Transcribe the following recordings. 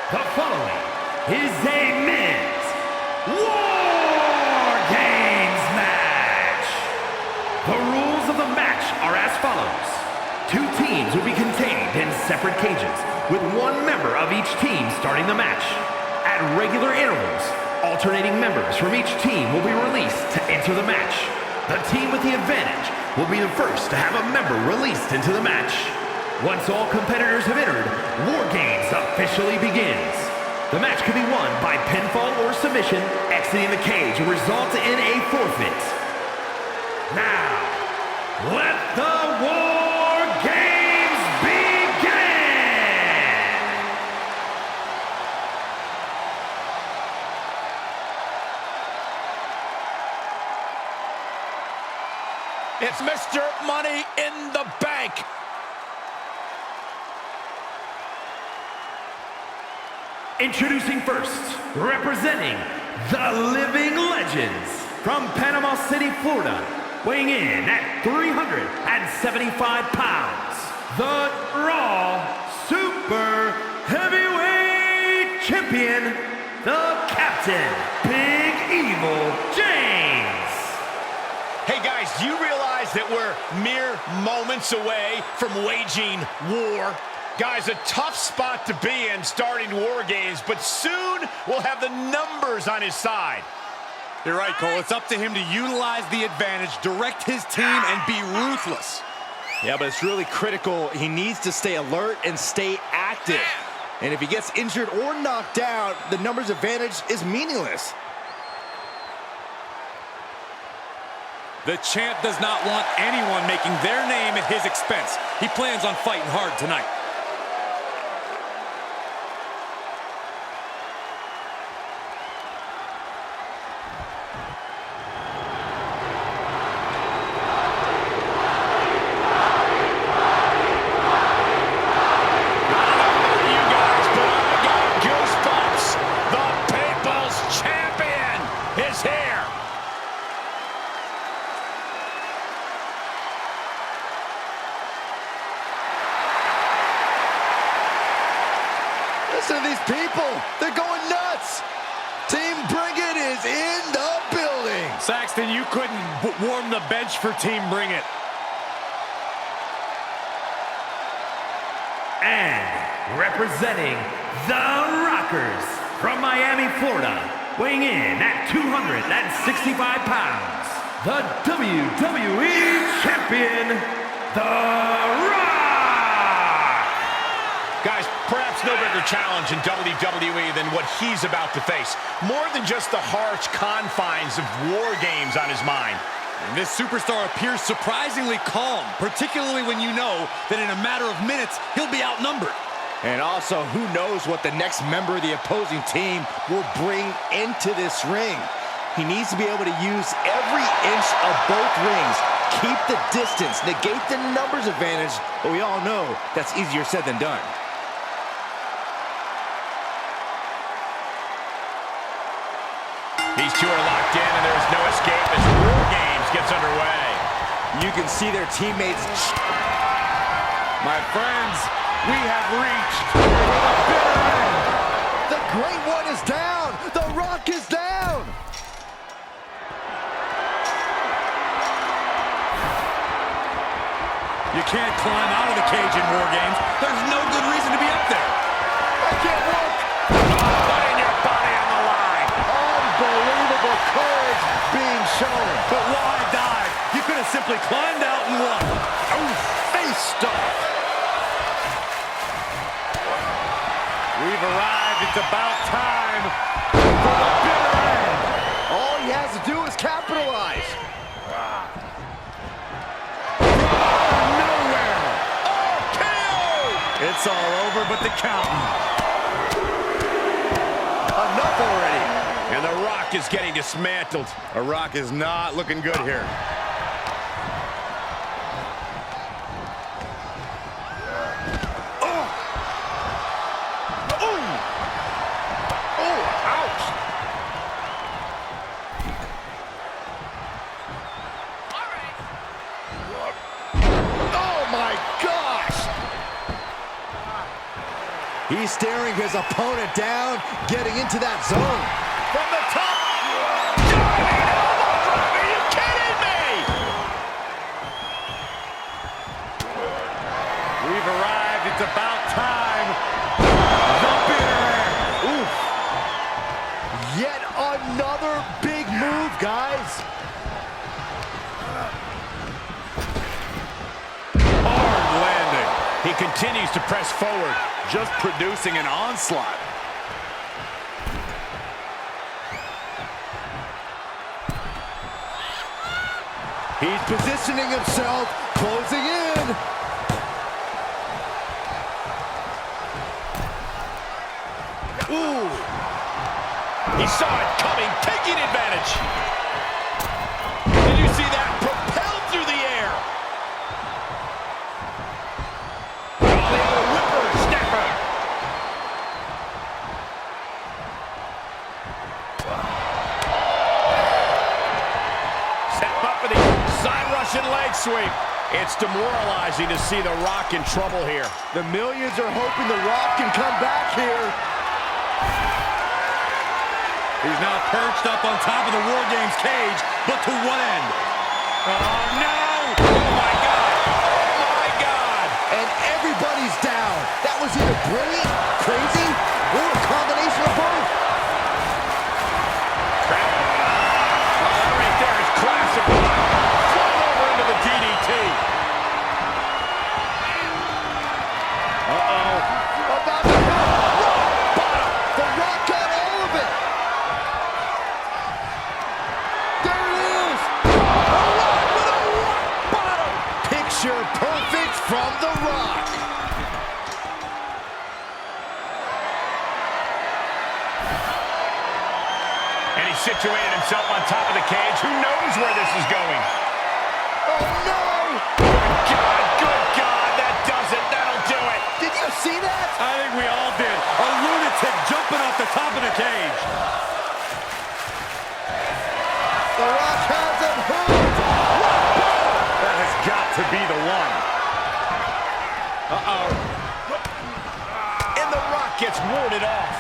The following is a men's War Games match. The rules of the match are as follows. Two teams will be contained in separate cages, with one member of each team starting the match. At regular intervals, alternating members from each team will be released to enter the match. The team with the advantage will be the first to have a member released into the match. Once all competitors have entered, War Games officially begins. The match can be won by pinfall or submission. Exiting the cage will result in a forfeit. Now, let the War Games begin! It's Mr. Money in the Bank. Introducing first, representing the Living Legends from Panama City, Florida, weighing in at 375 pounds, the Raw Super Heavyweight Champion, the Captain, Big Evil James. Hey guys, do you realize that we're mere moments away from waging war? Guys, a tough spot to be in starting War Games, but soon we'll have the numbers on his side. You're right, Cole. It's up to him to utilize the advantage, direct his team, and be ruthless. Yeah, but it's really critical. He needs to stay alert and stay active. And if he gets injured or knocked out, the numbers advantage is meaningless. The champ does not want anyone making their name at his expense. He plans on fighting hard tonight. Listen to these people. They're going nuts. Team Bring It is in the building. Saxton, you couldn't warm the bench for Team Bring It. And representing the Rockers from Miami, Florida, weighing in at 265 pounds, the WWE Champion, The Rock! Guys, perhaps no bigger challenge in WWE than what he's about to face. More than just the harsh confines of War Games on his mind. And this superstar appears surprisingly calm, particularly when you know that in a matter of minutes, he'll be outnumbered. And also, who knows what the next member of the opposing team will bring into this ring. He needs to be able to use every inch of both rings, keep the distance, negate the numbers advantage, but we all know that's easier said than done. These two are locked in, and there's no escape as War Games gets underway. You can see their teammates. My friends, we have reached the bitter end. The Great One is down. The Rock is down. You can't climb out of the cage in War Games. There's no good reason to be up there. I can't walk. Putting your body on the line. Unbelievable courage being shown. But why dive? You could have simply climbed out and won. Oh, face stop. We've arrived. It's about time for the bitter end. All he has to do is capitalize. It's all over but the counting. Enough already. And The Rock is getting dismantled. The Rock is not looking good here. He's staring his opponent down, getting into that zone. From the top. Diving elbow drop. Are you kidding me? We've arrived. It's about time. Oof. Yet another big move, guys. Hard landing. He continues to press forward, Just producing an onslaught. He's positioning himself, closing in. Ooh. He saw it coming, taking advantage. Did you see that? Propelled through the air. Oh, the old whippersnapper. Set up for the side Russian leg sweep. It's demoralizing to see The Rock in trouble here. The millions are hoping The Rock can come back here. He's now perched up on top of the War Games cage, but to what end? Oh, no! Oh, my God! Oh, my God! And everybody's down. That was either brilliant, crazy, or a combination of both. Crap. Oh, that right there is classic. Flung over into the DDT. Uh-oh. About to rock bottom. The Rock got all of it. There it is. The Rock with a rock bottom. Picture perfect from The Rock. And he situated himself on top of the cage. Who knows where this is going? Oh, no. Good God, that does it. That'll do it. Did you see that? I think we all did. A lunatic jumping off the top of the cage. The Rock has him hooked. That has got to be the one. Uh-oh. And The Rock gets warded off.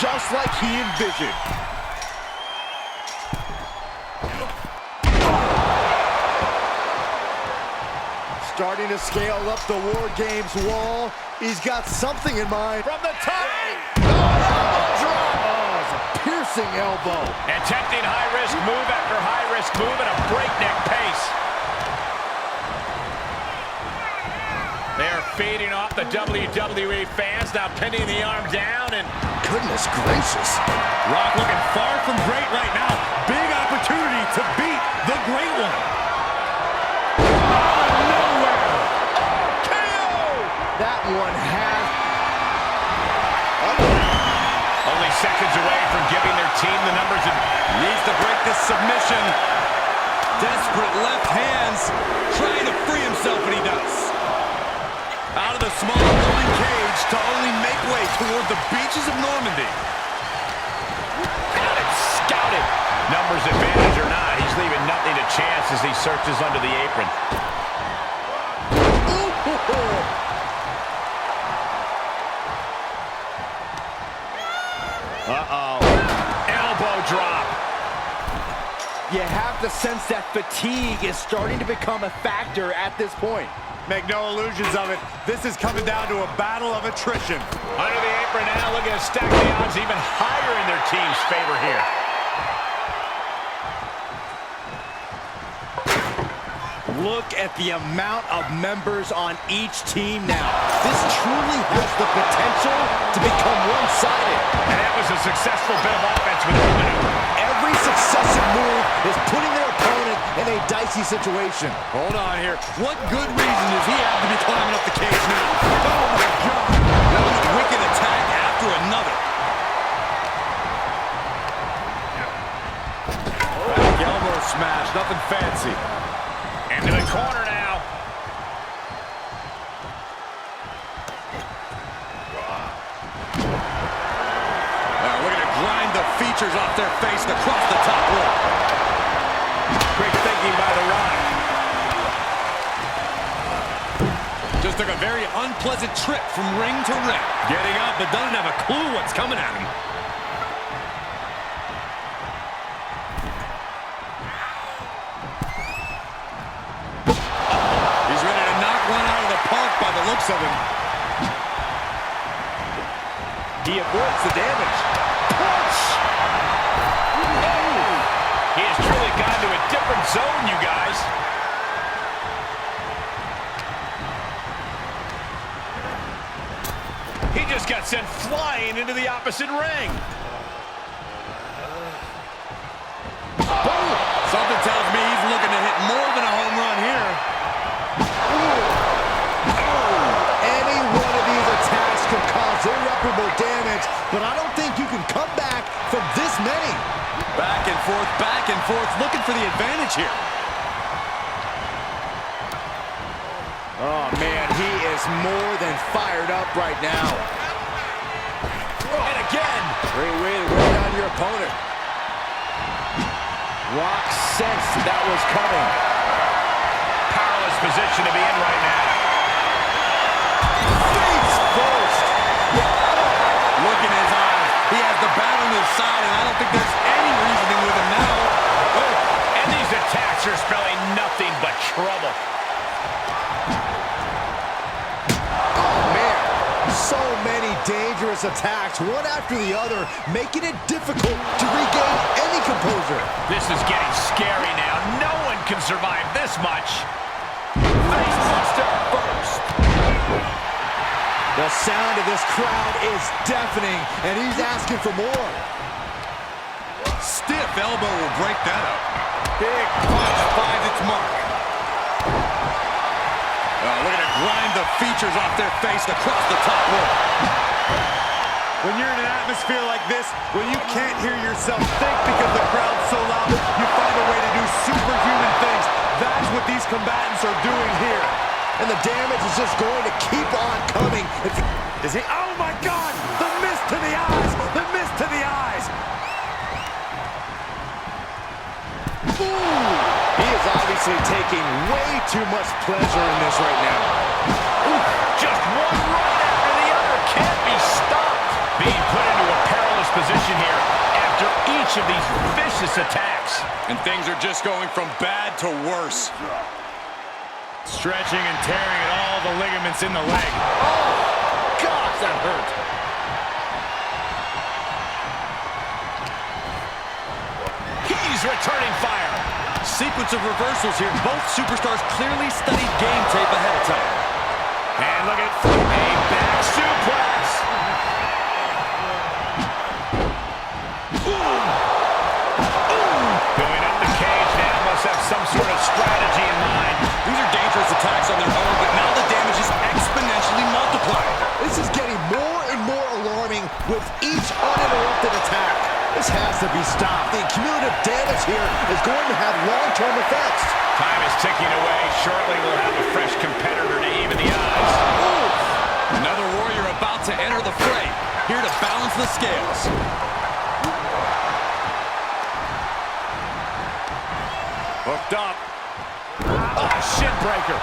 Just like he envisioned. Starting to scale up the War Games wall. He's got something in mind. From the top. Elbow drop. Oh, it's a piercing elbow. Attempting high-risk move after high-risk move at a breakneck pace. They are feeding off the WWE fans, now pinning the arm down, and Goodness gracious. Rock looking far from great right now. Big opportunity to beat the Great One. out of nowhere. KO! That one has... Only seconds away from giving their team the numbers and Needs to break this submission. Desperate left hands, trying to free himself, and he does. Out of the small rolling cage to only make way toward the beaches of Normandy. got it scouted. Numbers advantage or not, he's leaving nothing to chance as he searches under the apron. Uh-oh. Elbow drop. You have the sense that fatigue is starting to become a factor at this point. Make no illusions of it. This is coming down to a battle of attrition. Under the apron now, looking to stack the odds even higher in their team's favor here. Look at the amount of members on each team now. This truly has the potential to become one-sided. And that was a successful bit of offense with that maneuver. Every successive move is putting their opponent in a dicey situation. Hold on here. What good reason does he have to be climbing up the cage now? Oh, my God. One wicked attack after another. Elbow smash, nothing fancy. Into the corner now. We're going to grind the features off their face across the top rope. took a very unpleasant trip from ring to ring. Getting up, but doesn't have a clue what's coming at him. He's ready to knock one out of the park by the looks of him. He avoids the damage. Punch! Oh! He has truly gone to a different zone, you guys. He just got sent flying into the opposite ring. Boom! Something tells me he's looking to hit more than a home run here. Any one of these attacks could cause irreparable damage, but I don't think you can come back from this many. Back and forth, looking for the advantage here. Oh, man, he is more than fired up right now. And again. Great way to wear down your opponent. Rock sensed that was coming. Powerless position to be in right now. Face first. Look in his eyes. He has the bat on his side, and I don't think there's any reasoning with him now. Oh, and these attacks are spelling nothing but trouble. So many dangerous attacks, one after the other, making it difficult to regain any composure. This is getting scary now. No one can survive this much. Facebuster first. The sound of this crowd is deafening, and he's asking for more. Stiff elbow will break that up. Big punch finds its mark. Look at it grind the features off their face across the top rope. When you're in an atmosphere like this, when you can't hear yourself think because the crowd's so loud, you find a way to do superhuman things. That's what these combatants are doing here. And the damage is just going to keep on coming. Oh my God! The mist to the eyes! The mist to the eyes! Ooh! He is obviously taking way too much pleasure in this right now. Ooh, just one right after the other can't be stopped. Being put into a perilous position here after each of these vicious attacks. And things are just going from bad to worse. Stretching and tearing at all the ligaments in the leg. Oh, gosh, that hurt. He's returning fire. Sequence of reversals here. Both superstars clearly studied game tape ahead of time. And look at a back suplex. Going up the cage now, must have some sort of strategy in mind. These are dangerous attacks on their own, but now the damage is exponentially multiplied. This is getting more and more alarming with each uninterrupted attack. This has to be stopped. The cumulative damage here is going to have long-term effects. Time is ticking away. Shortly we'll have a fresh competitor to even the odds. Another warrior about to enter the fray, here to balance the scales. Hooked up. Oh, shin breaker.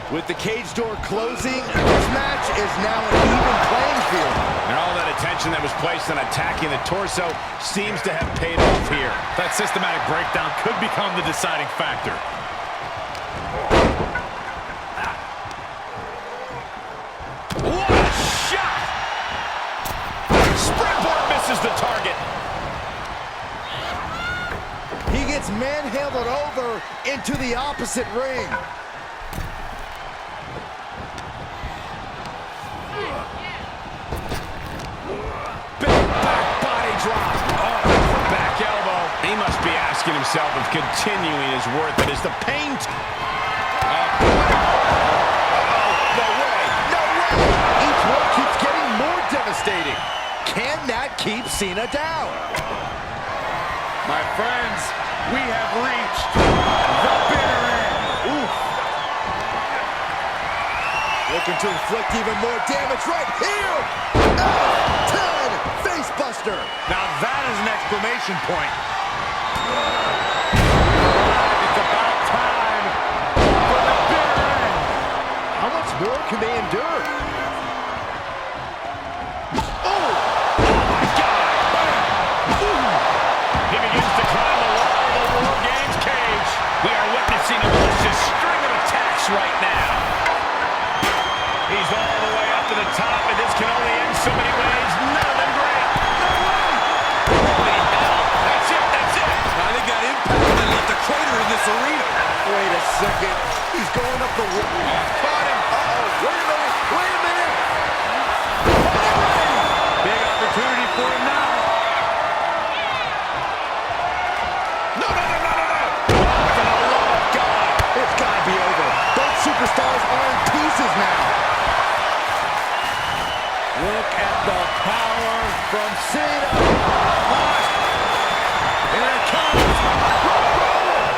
With the cage door closing, this match is now an even playing field. And all that attention that was placed on attacking the torso seems to have paid off here. That systematic breakdown could become the deciding factor. What a shot! Springboard misses the target. He gets manhandled over into the opposite ring. He must be asking himself if continuing is worth it. Is the pain... No way! No way! Each one keeps getting more devastating. Can that keep Cena down? My friends, we have reached the bitter end. Oof. Looking to inflict even more damage right here. F10 Facebuster. Now that is an exclamation point. It's about time. more can they endure? He begins to climb the wall of the War Games cage. We are witnessing a malicious string of attacks right now. He's all the way up to the top, and this can only end so many ways. None of them great. No way! Holy hell! That's it, that's it! I think that impact that left a crater in this arena. Wait a second. He's going up the wall. Caught him! Uh-oh. Wait a minute. Wait a minute. Big opportunity for him now. It's got to be over. Both superstars are in pieces now. Look at the power from Cena. Here it comes.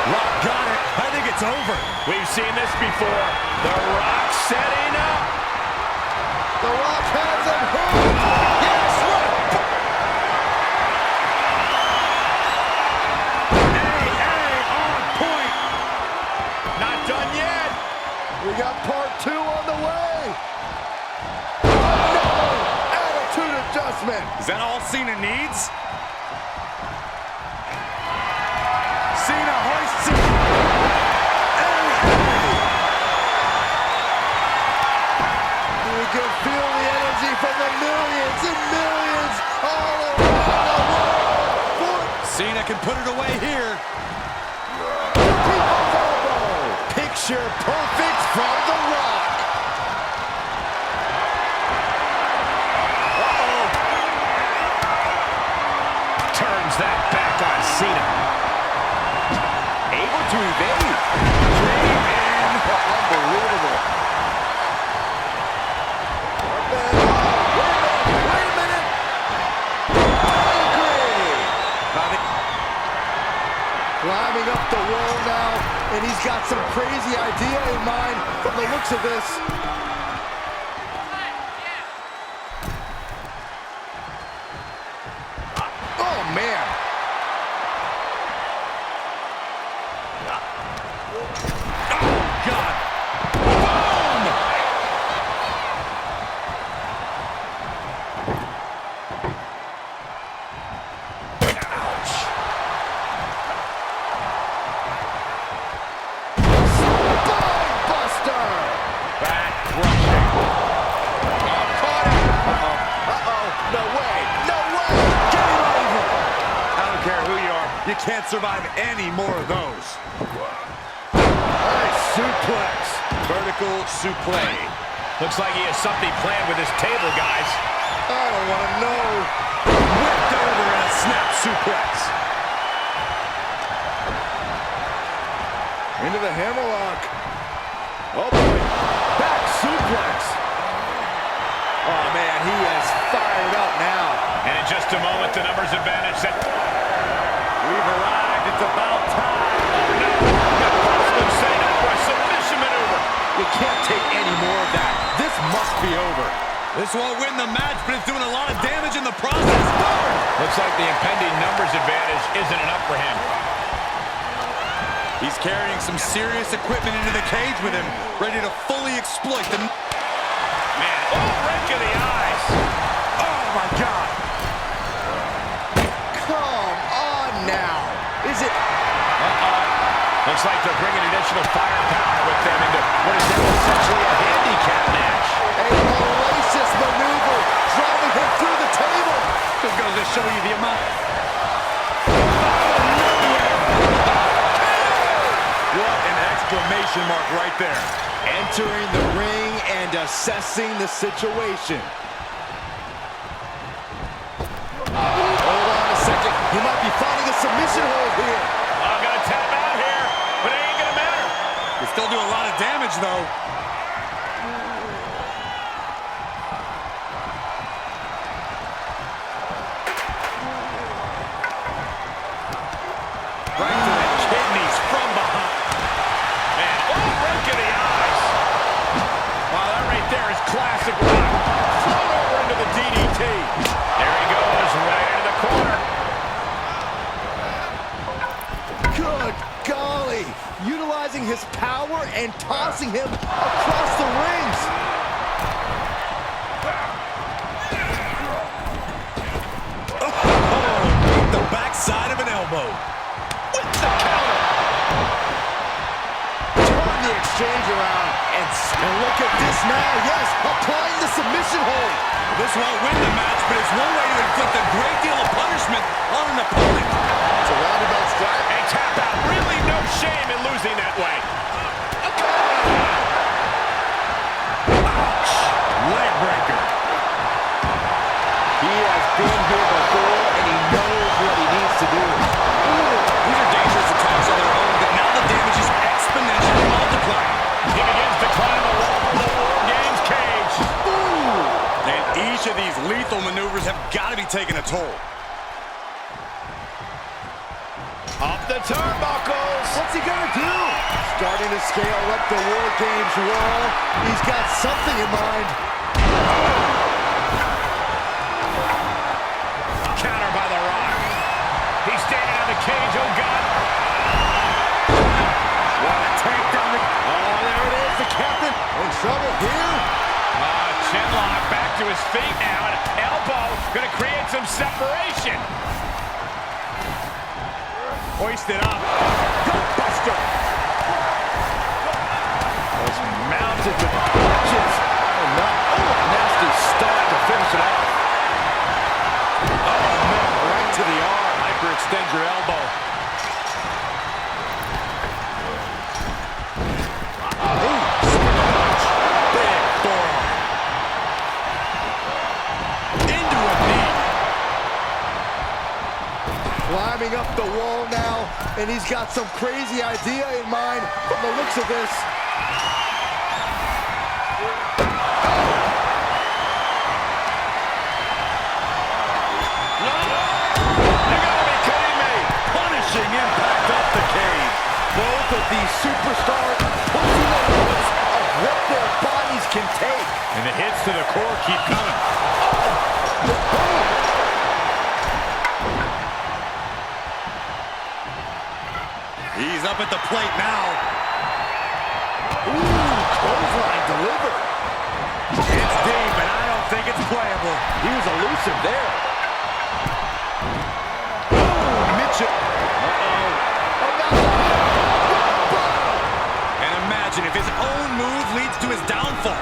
Rock got it. I think it's over. We've seen this before. The Rock setting up. The Rock has him hooked. Yes, look. On point. Not done yet. We got part 2 on the way. Another attitude adjustment. Is that all Cena needs? Cena hoists it. You can feel the energy from the millions and millions all around the world. Cena can put it away here. People's elbow. Picture perfect from The Rock. Turns that back on Cena. Able to evade. Dream in. Unbelievable. Wait a minute. Climbing up the wall now, and he's got some crazy idea in mind from the looks of this. Oh, man. God. Buster. Back crushing. Caught him. Uh-oh. No way. No way. Get him over. I don't care who you are. You can't survive any more of those. Nice suplex. Vertical suplex. Looks like he has something planned with his table, guys. I don't want to know. Whipped over in a snap suplex. Into the hammerlock. Oh, boy. Back suplex. Oh, man, he is fired up now. And in just a moment, the numbers advantage that... We've arrived. It's about time. Possibly setting up for a submission maneuver. You can't take any more of that. This must be over. This won't win the match, but it's doing a lot of damage in the process. Looks like the impending numbers advantage isn't enough for him. He's carrying some serious equipment into the cage with him, ready to fully exploit the... Man, right to the eyes. Oh, my God. Come on now. Is it... Looks like they're bringing additional firepower with them into what is now essentially a handicap match. A hellacious maneuver, driving him through the table. Just goes to show you the amount... What an exclamation mark right there. Entering the ring and assessing the situation. Hold on a second. He might be finding a submission hold here. I'm going to tap out here, but it ain't going to matter. You still do a lot of damage, though. Right to the kidneys from behind. Man, right to the eyes. Wow, that right there is classic Rock. Thrown over into the DDT. There he goes, right into the corner. Good golly. ability, utilizing his power and tossing him across the rings. Oh, the backside of an elbow. With the counter. Turn the exchange around, and look at this now. Yes, applying the submission hold. This won't win the match, but it's one way to inflict a great deal of punishment on an opponent. It's a roundabout strike. A tap out. Really no shame in losing that way. Ouch. Leg breaker. He has been here before, and he knows what he needs to do. These are dangerous attacks on their own, but now the damage is exponentially multiplying. He begins to climb the wall of the War Games cage. And each of these lethal maneuvers have got to be taking a toll. Up the turnbuckles. What's he gonna do? Starting to scale up the War Games wall. He's got something in mind. Counter by The Rock. He's standing on the cage. Oh, God. What a takedown. Oh, there it is. The captain in trouble here. Chin lock. Back to his feet now. And an elbow. Going to create some separation. Hoisted up. Buster. Was mounted with punches. Oh, no. Oh, nasty start to finish it off. Oh, man, right to the arm. Hyperextend your elbow. Big forearm. Into a knee. Climbing up the wall now, and he's got some crazy idea in mind from the looks of this. You gotta be kidding me. Punishing impact off the cage. Both of these superstars pushing the limits of what their bodies can take. And the hits to the core keep coming. He's up at the plate now. Ooh, clothesline delivered. It's deep, and I don't think it's playable. He was elusive there. Mitchell. And imagine if his own move leads to his downfall.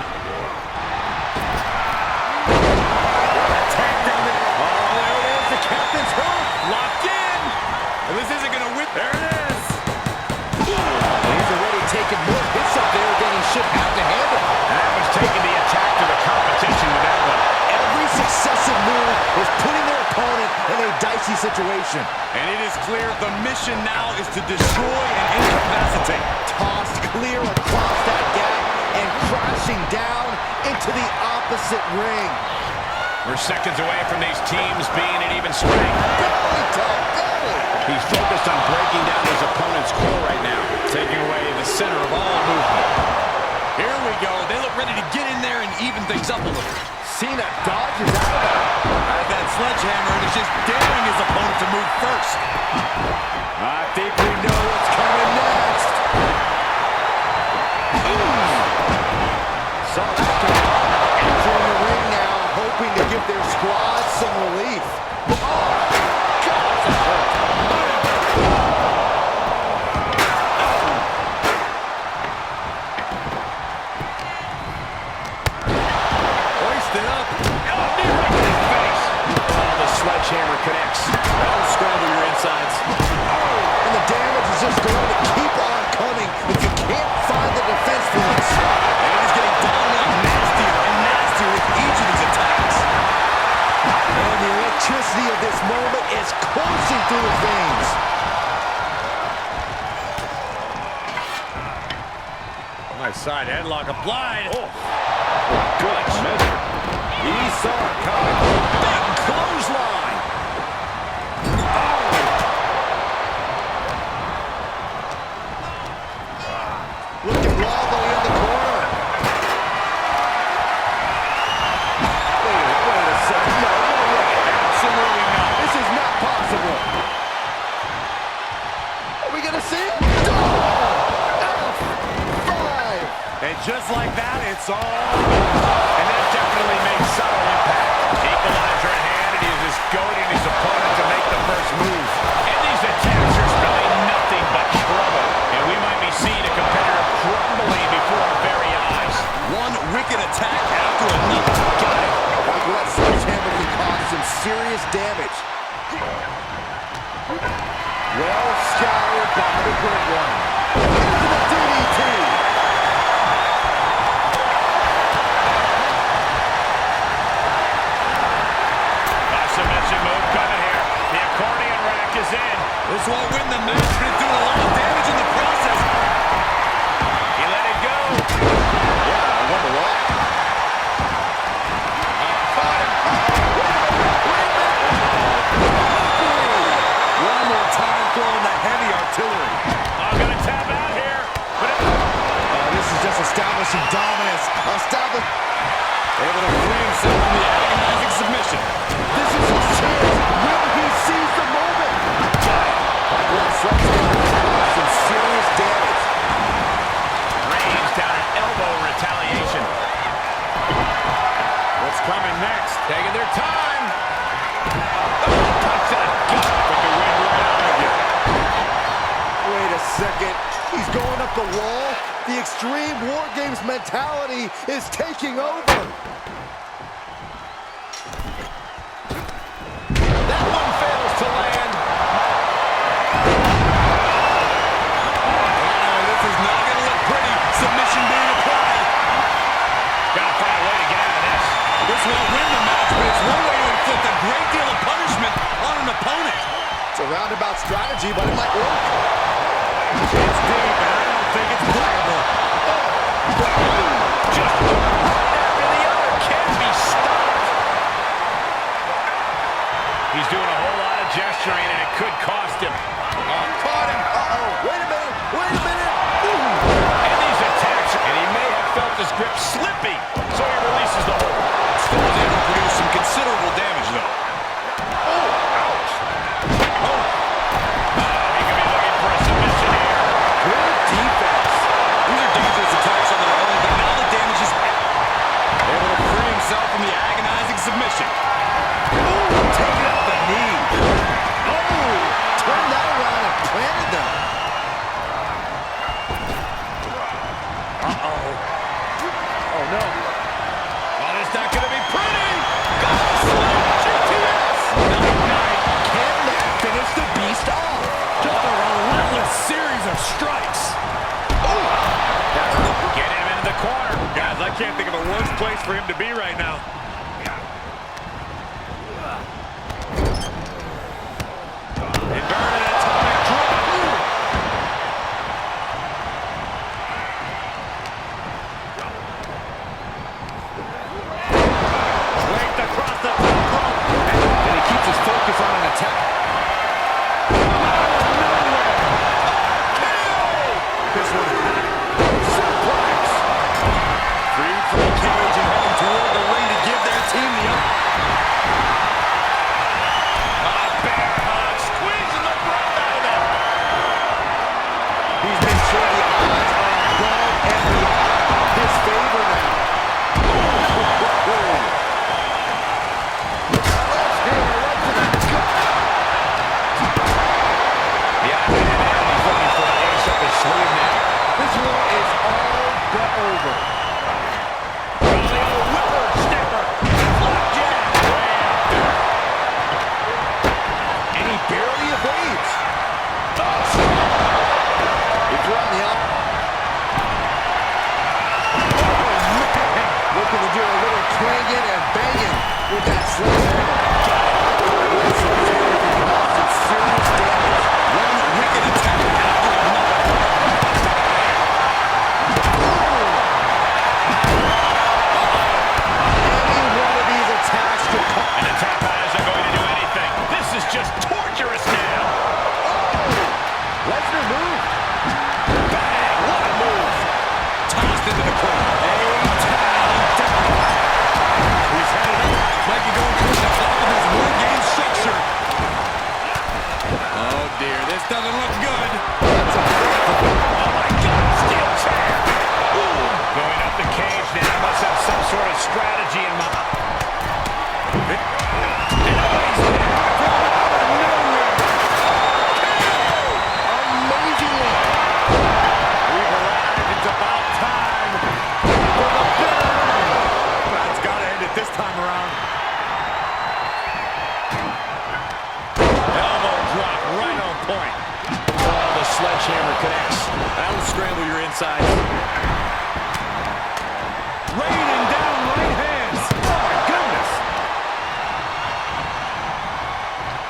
Attack down there. Oh, there it is. The captain's hurt. Locked in. And this isn't going to whip. There it is. He's already taken more hits up there than he should have to handle. That was taking the attack to the competition with that one. Every successive move is putting their opponent in a dicey situation. And it is clear the mission now is to destroy and incapacitate. Tossed clear across that gap and crashing down into the opposite ring. We're seconds away from these teams being an even strength. Belly to belly. He's focused on breaking down his opponent's core right now, taking away the center of all movement. Here we go. They look ready to get in there and even things up a little. Cena dodges out of that. Has that sledgehammer and is just daring his opponent to move first. I think we know what's coming next. Entering the ring now, hoping to give their squad some relief. Oh, God, that hurt. Hoisted up. Oh, knee right to his face. Oh, the sledgehammer connects. That'll scramble your insides. And the damage is just going to keep on coming if you can't find the defense points. And it is getting downright nastier and nastier with each of these attacks. And the electricity of this moment is coursing through his veins. Nice side headlock applied. Oh, Good measure. He saw it coming. Big clothesline. Looking wobbly in the corner. Wait a second. No way. absolutely not. This is not possible. Are we going to see it? just like that, it's all... And that definitely makes subtle impact. Equalizer in hand, and he is just goading his opponent to make the first move. And these attacks are spelling nothing but trouble. And we might be seeing a competitor crumbling before our very eyes. One wicked attack after another. Got it. Michael, that sledgehammer can cause some serious damage. Well scoured by the Great One. Into the DDT. A submission move coming here. The accordion rack is in. This won't win the match, but it's doing a lot of damage in the process. He let it go. Yeah, I wonder why. One more time throwing the heavy artillery. I'm going to tap out here. But This is just establishing dominance. Able to free himself from the agonizing submission. This is his chance. Will he seize the moment? That sledgehammer can cause some serious damage. Reigns down an elbow retaliation. What's coming next? Taking their time. Punch to the gut. With the wind right out of you. Wait a second. He's going up the wall. The extreme War Games mentality is taking over. That one fails to land. This is not going to look pretty. Submission being applied. Gotta find a way to get out of this. This won't win the match, but it's one way to inflict a great deal of punishment on an opponent. It's a roundabout strategy, but it might work. It's deep, and I don't think it's playable. Just one after the other can't be stopped. He's doing a whole lot of gesturing, and it could cost him. Caught him. Uh-oh. Wait a minute. Wait a minute. And these attacks, and he may have felt his grip slipping, so he releases the hold. Still was able to produce some considerable damage, though. He could be looking for a submission here. Good defense. These are dangerous attacks on their own, but now the damage is able to free himself from the agonizing submission. Taking out the knee. Oh, turned that around and planted them. Uh-oh. Oh, no. Well, it's not going to be pretty. GTS. Night. Can that finish the beast off? Just a relentless series of strikes. Get him into the corner. Guys, I can't think of a worse place for him to be right now. Inverted atomic drop. Raked across the top rope. And he keeps his focus on an attack. This one. Suplex. Free from the cage and heading toward the ring to give their team the up. Bear hug, squeezing the breath out of him. He's been sure the odds are gone and beyond his favor now. Yeah, man, he's looking for an ace up his sleeve now. This one is all but over. The old whippersnapper. Flapjack. And he barely evades. He threw on the up. Looking to do a little clanging and banging with that sledgehammer. That sledgehammer can cause some serious damage. One wicked attack after another. Any one of these attacks could cause... And the tap out isn't going to do anything. This is just torturous now. Lesnar moved. Bang, what a move. Tossed into the corner. He's headed up. Might be going towards the top of his War Game structure. Oh dear, this doesn't look good. Oh my God, steel chair. Ooh. Going up the cage now. Must have some sort of strategy in mind. Amazingly. We've arrived. It's about time for the burn. That's got to end it this time around. Elbow drop right on point. Oh, the sledgehammer connects. That'll scramble your insides. Raining down right hands. Oh, my goodness.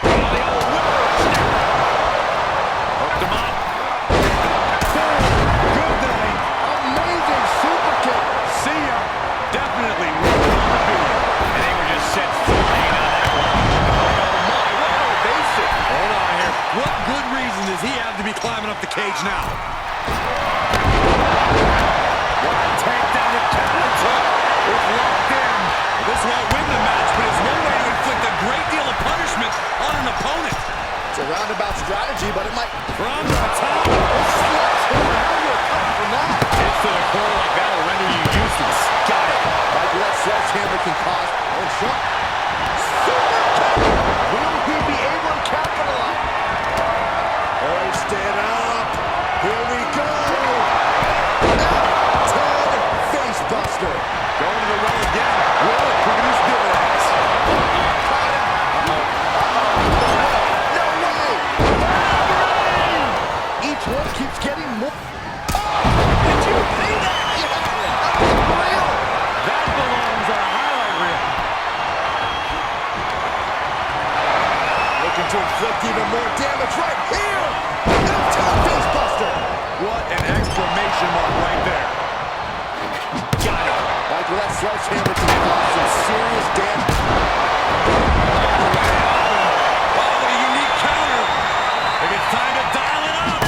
Oh, the old whippers now. Hooked him up. Boom. Good night. Amazing super kick. See ya. Definitely where we want to be. And they were just set flying on that one. Oh, my. What an ovation. Hold on here. What good reason does he have to be climbing up the cage now? Takedown with Captain's hook is locked in. This won't win the match, but it's one way to inflict a great deal of punishment on an opponent. It's a roundabout strategy, but it might... From the top. Sledgehammer. How do you recover from that? Hits to the core like that will render you useless. Got it. Like what sledgehammer can cause. Oh, shot. Super kick. Will he be able to capitalize? Hoist it up. Here we go. Face buster. Going to the well again. Will it produce dividends? Caught him. No way. Each one keeps getting more. Did you see that? Yeah. That was real. That belongs on a highlight reel. Looking to inflict even more damage right here. Top face buster. What an exclamation mark right there. Got it. Like that sledgehammer can cause some serious damage. Oh, what a unique counter. I think it's time to dial it up.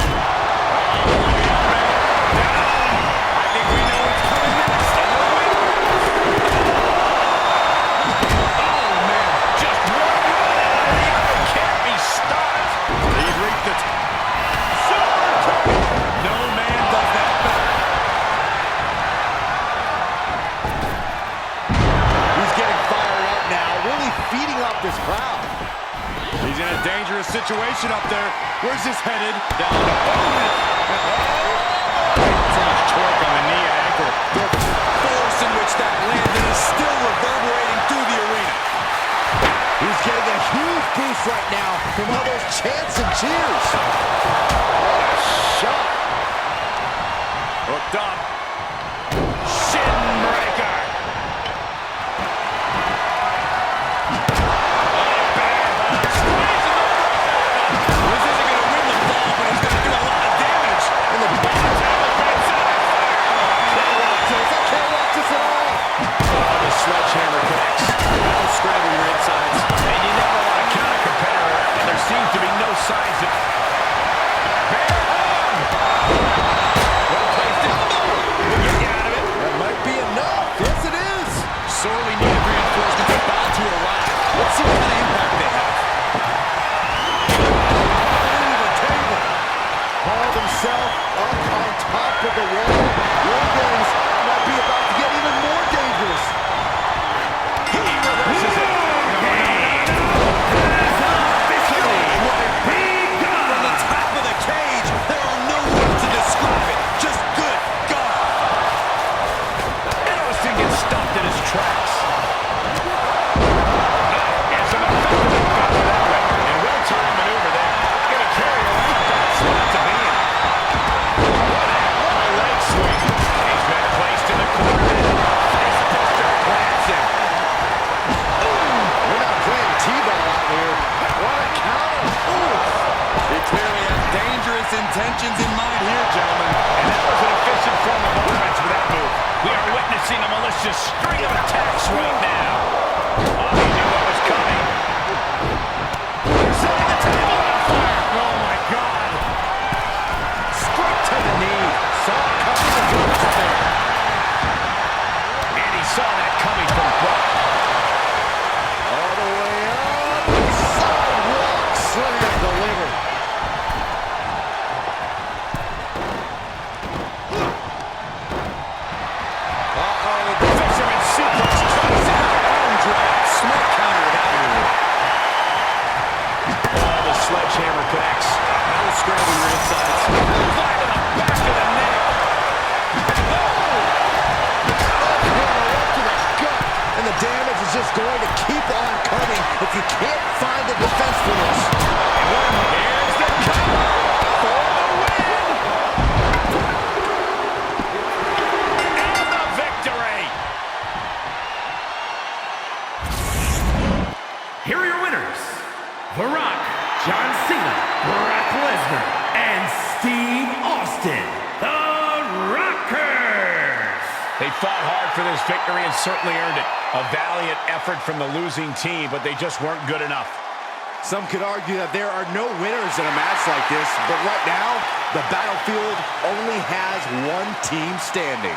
I think we know what's coming next. Oh, man. Just one after the other. Can't be stopped. He's reached it. No man does that better. He's getting fired up now, really feeding off this crowd. He's in a dangerous situation up there. Where's this headed? Down to bonus. So much torque on the knee and ankle. The force in which that landed is still reverberating through the arena. He's getting a huge boost right now from all those chants and cheers. What a shot. Hooked up. Shin breaker. This isn't going to win the fall, but it's going to do a lot of damage. And the can't watch this at all. Oh, the sledgehammer connects. That'll scramble your insides. And you never want to count a competitor out when there seems to be no signs of... Well-placed elbow. Will get you out of it. That might be enough. Yes, it is. Sorely needed reinforcements about to arrive. Let's see what kind of impact they have. Under the table. Hauled himself up on top of the wall. WARGAMES might be about to get even more dangerous. He reverses it. From the top of the cage, there are no words to describe it. Just good God. And Austin gets stopped in his tracks. And some effective cover that way. And well-timed maneuver there. Gonna carry a lot of that spot to be in. What a leg swing. He's been placed in the corner. Face buster plants him. We're not playing T-ball out here. What a counter. Ooh. He clearly has dangerous intentions in mind here, gentlemen. And that was an efficient form of offense with that move. We are witnessing a malicious string of attacks right now. Oh, he knew what was coming. They're setting the table on fire. Oh, my God. Straight to the knee. Saw it coming and dropped it there. And he saw that coming from Brock. All the way up. Sidewalk slam delivered. just going to keep on coming if you can't find the defense for this. Here's the cover for the win. And the victory. Here are your winners, The Rock, John Cena, Brock Lesnar, and Steve Austin, the Rockers. They fought hard for this victory and certainly earned it. A valiant effort from the losing team, but they just weren't good enough. Some could argue that there are no winners in a match like this, but right now, the battlefield only has one team standing.